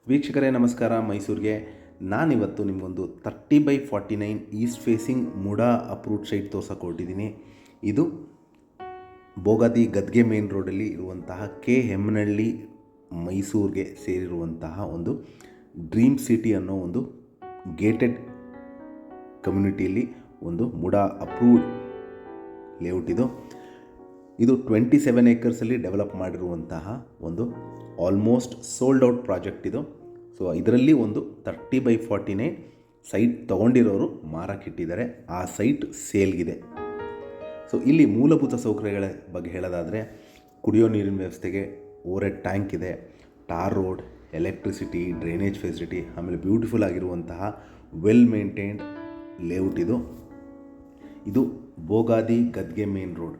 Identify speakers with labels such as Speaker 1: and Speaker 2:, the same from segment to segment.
Speaker 1: ವೀಕ್ಷಕರೇ ನಮಸ್ಕಾರ. ಮೈಸೂರಿಗೆ ನಾನಿವತ್ತು ನಿಮಗೊಂದು 30/49 east facing MUDA approved site ತೋರ್ಸಕ್ಕೆ ಹೊರಟಿದ್ದೀನಿ. ಇದು ಬೋಗಾದಿ ಗದ್ಗೆ ಮೇನ್ ರೋಡಲ್ಲಿ ಇರುವಂತಹ ಕೆ ಹೆಮ್ಮನಹಳ್ಳಿ ಮೈಸೂರಿಗೆ ಸೇರಿರುವಂತಹ ಒಂದು ಡ್ರೀಮ್ ಸಿಟಿ ಅನ್ನೋ ಒಂದು ಗೇಟೆಡ್ ಕಮ್ಯುನಿಟಿಯಲ್ಲಿ ಒಂದು ಮುಡಾ ಅಪ್ರೂವ್ಡ್ ಲೇಔಟ್ ಇದು 27 ಏಕರ್ಸಲ್ಲಿ ಡೆವಲಪ್ ಮಾಡಿರುವಂತಹ ಒಂದು ಆಲ್ಮೋಸ್ಟ್ ಸೋಲ್ಡ್ ಔಟ್ ಪ್ರಾಜೆಕ್ಟ್ ಇದು. ಸೊ ಇದರಲ್ಲಿ ಒಂದು 30/49 ಸೈಟ್ ತೊಗೊಂಡಿರೋರು ಮಾರಕ್ಕಿಟ್ಟಿದ್ದಾರೆ. ಆ ಸೈಟ್ ಸೇಲ್ಗಿದೆ. ಸೊ ಇಲ್ಲಿ ಮೂಲಭೂತ ಸೌಕರ್ಯಗಳ ಬಗ್ಗೆ ಹೇಳೋದಾದರೆ ಕುಡಿಯೋ ನೀರಿನ ವ್ಯವಸ್ಥೆಗೆ ಓವರ್ ಟ್ಯಾಂಕ್ ಇದೆ, tar road, electricity, drainage facility, ಆಮೇಲೆ ಬ್ಯೂಟಿಫುಲ್ ಆಗಿರುವಂತಹ ವೆಲ್ ಮೇಂಟೈನ್ಡ್ ಲೇಔಟ್ ಇದು ಬೋಗಾದಿ ಗದ್ಗೆ ಮೇನ್ ರೋಡ್,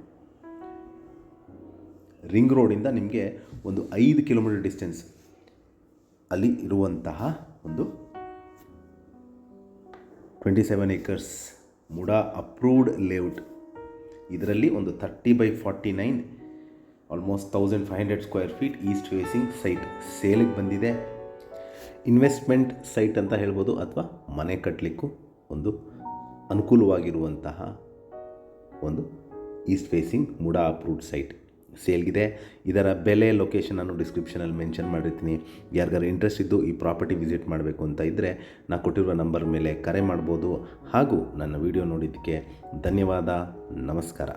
Speaker 1: ರಿಂಗ್ ರೋಡಿಂದ ನಿಮಗೆ ಒಂದು 5 ಕಿಲೋಮೀಟರ್ ಡಿಸ್ಟೆನ್ಸ್ ಅಲ್ಲಿ ಇರುವಂತಹ ಒಂದು 27 ಏಕರ್ಸ್ ಮುಡಾ ಅಪ್ರೂವ್ಡ್ ಲೇಔಟ್. ಇದರಲ್ಲಿ ಒಂದು 30/49 almost 1500 square feet east facing site ಸೇಲಿಗೆ ಬಂದಿದೆ. ಇನ್ವೆಸ್ಟ್ಮೆಂಟ್ ಸೈಟ್ ಅಂತ ಹೇಳ್ಬೋದು, ಅಥವಾ ಮನೆ ಕಟ್ಟಲಿಕ್ಕೂ ಒಂದು ಅನುಕೂಲವಾಗಿರುವಂತಹ ಒಂದು east facing MUDA approved site ಸೇಲ್ಗಿದೆ. ಇದರ ಬೆಲೆ, ಲೊಕೇಶನನ್ನು ಡಿಸ್ಕ್ರಿಪ್ಷನಲ್ಲಿ ಮೆನ್ಷನ್ ಮಾಡಿರ್ತೀನಿ. ಯಾರಿಗಾರು ಇಂಟ್ರೆಸ್ಟ್ ಇದ್ದು ಈ ಪ್ರಾಪರ್ಟಿ ವಿಸಿಟ್ ಮಾಡಬೇಕು ಅಂತ ಇದ್ದರೆ ನಾನು ಕೊಟ್ಟಿರುವ ನಂಬರ್ ಮೇಲೆ ಕರೆ ಮಾಡ್ಬೋದು. ಹಾಗೂ ನನ್ನ ವಿಡಿಯೋ ನೋಡಿದ್ದಕ್ಕೆ ಧನ್ಯವಾದ. ನಮಸ್ಕಾರ.